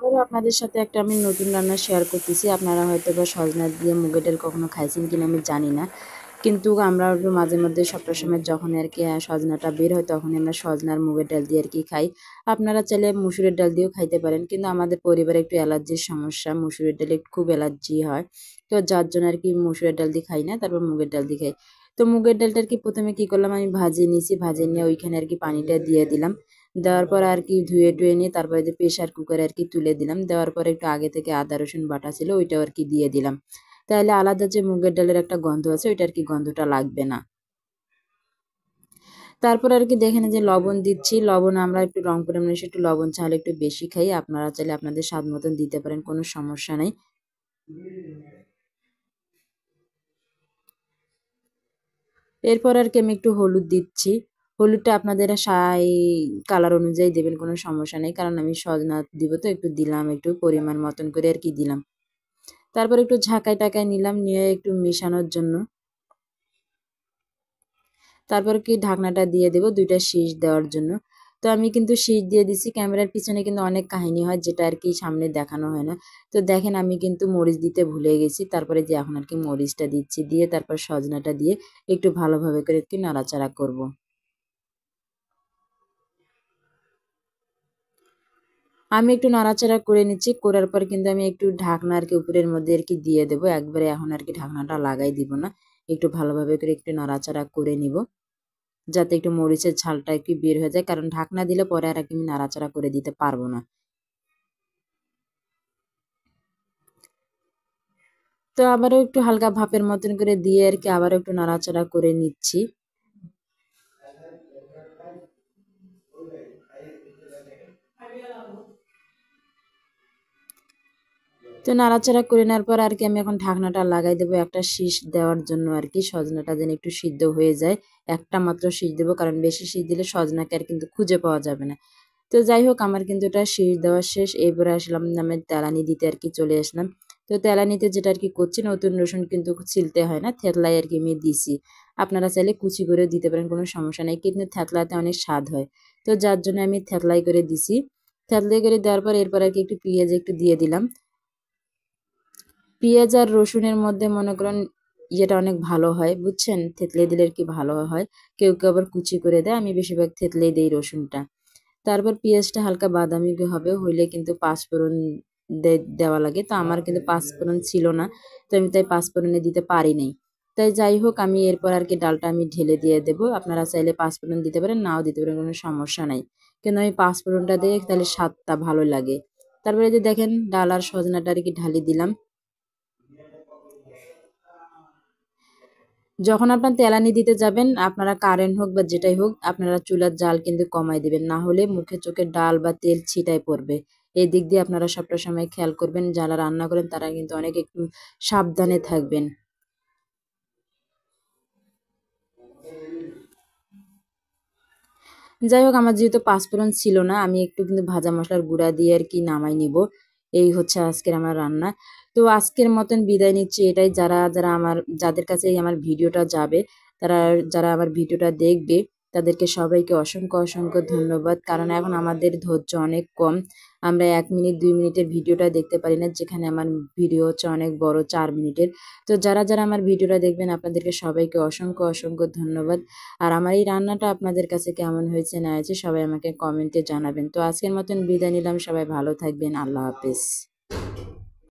আবারও আপনাদের সাথে একটা আমি নতুন রান্না শেয়ার করতেছি। আপনারা হয়তো বা সজনা দিয়ে মুগের ডাল কখনো খাইছেন কিনা আমি জানি না। কিন্তু আমরা একটু মাঝে মধ্যে সবটার সময় যখন আর কি সজনাটা বের হয় তখন আমরা সজনার মুগের ডাল দিয়ে আর কি খাই। আপনারা চাইলে মুসুরের ডাল দিয়েও খাইতে পারেন, কিন্তু আমাদের পরিবারে একটু অ্যালার্জির সমস্যা, মুসুরের ডালে খুব অ্যালার্জি হয়। তো যার জন্য আর কি মুসুরের ডাল দিয়ে খাই না, তারপর মুগের ডাল দিয়ে খাই। তো মুগের ডালটা আর কি প্রথমে কি করলাম, আমি ভাজিয়ে নিয়েছি, ভাজিয়ে নিয়ে ওইখানে আর কি পানিটা দিয়ে দিলাম। দেওয়ার পর আর কি ধুয়ে টুয়ে নিয়ে তারপরে যে প্রেশার কুকারে আর কি তুলে দিলাম। দেওয়ার পরে একটু আগে থেকে আদা রসুন বাটা ছিল ওইটাও আর কি দিয়ে দিলাম। তাহলে আলাদা যে মুগের ডালের একটা গন্ধ আছে ওইটা আর কি গন্ধটা লাগবে না। তারপর আর কি দেখেন যে লবণ দিচ্ছি। লবণ আমরা একটু রংপুরের মানুষ একটু লবণ চাইলে একটু বেশি খাই, আপনারা চাইলে আপনাদের স্বাদ মতন দিতে পারেন, কোনো সমস্যা নাই। এরপর আর কি আমি একটু হলুদ দিচ্ছি। হলুদটা আপনাদের কালার অনুযায়ী দেবেন, কোনো সমস্যা নেই, কারণ আমি সজনা দিব তো একটু দিলাম, একটু পরিমাণ মতন করে আর কি দিলাম। তারপর একটু ঝাঁকাই টাকায় নিলাম, নিয়ে একটু মেশানোর জন্য। তারপর কি ঢাকনাটা দিয়ে দেবো 2টা শীষ দেওয়ার জন্য। তো আমি কিন্তু শীষ দিয়ে দিছি। ক্যামেরার পিছনে কিন্তু অনেক কাহিনী হয় যেটা আর কি সামনে দেখানো হয় না। তো দেখেন আমি কিন্তু মরিচ দিতে ভুলে গেছি। তারপরে যে এখন আর কি মরিচটা দিচ্ছি, দিয়ে তারপর সজনাটা দিয়ে একটু ভালোভাবে করে একটু নাড়াচাড়া করব। আমি একটু নাড়াচাড়া করে নিচ্ছি, করার পর কিন্তু আমি একটু ঢাকনা আর কি উপরের মধ্যে আর কি দিয়ে দেবো। একবারে এখন আর কি ঢাকনাটা লাগাই দিব না, একটু ভালোভাবে করে একটু নাড়াচাড়া করে নিব, যাতে একটু মরিচের ঝালটা একটু বের হয়ে যায়, কারণ ঢাকনা দিলে পরে আর আমি নাড়াচাড়া করে দিতে পারবো না। তো আবারও একটু হালকা ভাপের মতন করে দিয়ে আর কি আবারও একটু নাড়াচাড়া করে নিচ্ছি। তো নাড়াচাড়া করে নেওয়ার পর আর কি আমি এখন ঢাকনাটা লাগাই দেবো একটা শীষ দেওয়ার জন্য আর কি, সজনাটা যেন একটু সিদ্ধ হয়ে যায়। একটা মাত্র শীষ দেবো, কারণ বেশি শীষ দিলে সজনাকে আর কিন্তু খুঁজে পাওয়া যাবে না। তো যাই হোক, আমার কিন্তু এটা শীষ দেওয়া শেষ। এরপরে আসলাম আমি তেলানি দিতে আর কি চলে আসলাম। তো তেলানিতে যেটা আর কি করছি, নতুন রসুন কিন্তু ছিলতে হয় না, থেতলাই আর কি আমি দিছি। আপনারা চাইলে কুচি করে দিতে পারেন, কোনো সমস্যা নেই, কিন্তু থেতলাতে অনেক স্বাদ হয়। তো যার জন্য আমি থেতলাই করে দিছি। থেতলাই করে দেওয়ার পর এরপর আর কি একটু পেঁয়াজ একটু দিয়ে দিলাম। পেঁয়াজ আর রসুনের মধ্যে মনে করেন ইয়েটা অনেক ভালো হয়, বুঝছেন, থেতলে দিলে আর কি ভালো হয়। কেউ কেউ আবার কুচি করে দেয়, আমি বেশিরভাগ থেতলেই দিই রসুনটা। তারপর পেঁয়াজটা হালকা বাদামি হবে হইলে কিন্তু পাঁচফোড়ন দেওয়া লাগে। তো আমার কিন্তু পাঁচফোড়ন ছিল না, তো আমি তাই পাঁচফোড়নে দিতে পারি নাই। তাই যাই হোক, আমি এরপর আর কি ডালটা আমি ঢেলে দিয়ে দেবো। আপনারা চাইলে পাঁচফোড়ন দিতে পারেন, নাও দিতে পারেন, কোনো সমস্যা নাই, কিন্তু আমি পাঁচফোড়নটা দিয়ে তাহলে স্বাদটা ভালো লাগে। তারপরে যে দেখেন ডাল আর সজনাটা আর কি ঢালি দিলাম। যখন আপনার তেলানি দিতে যাবেন, আপনারা কারেন্ট হোক বা যেটাই হোক, আপনারা চুলার জাল কিন্তু কমাই দিবেন, না হলে মুখে চোখে ডাল বা তেল ছিটায় পড়বে। এই দিক দিয়ে আপনারা সবটা সময় খেয়াল করবেন, যারা রান্না করেন তারা কিন্তু অনেক একটু সাবধানে থাকবেন। যাই হোক, আমার যেহেতু পাঁচফোড়ন ছিল না, আমি একটু কিন্তু ভাজা মশলার গুঁড়া দিয়ে আর কি নামাই নিব। এই হচ্ছে আজকের আমার রান্না। তো আজকের মতন বিদায় নিচ্ছি। এটাই, যারা যারা যাদের কাছে এই আমার ভিডিওটা যাবে, তারা যারা আমার ভিডিওটা দেখবে, তাদেরকে সবাইকে অসংখ্য অসংখ্য ধন্যবাদ, কারণ এখন আমাদের ধৈর্য অনেক কম। আমরা 1 মিনিট 2 মিনিটের ভিডিওটা দেখতে পারি না, যেখানে আমার ভিডিও হচ্ছে অনেক বড়, 4 মিনিটের। তো যারা যারা আমার ভিডিওটা দেখবেন, আপনাদেরকে সবাইকে অসংখ্য অসংখ্য ধন্যবাদ। আর আমার এই রান্নাটা আপনাদের কাছে কেমন হয়েছে না হয়েছে সবাই আমাকে কমেন্টে জানাবেন। তো আজকের মতন বিদায় নিলাম, সবাই ভালো থাকবেন, আল্লাহ হাফেজ।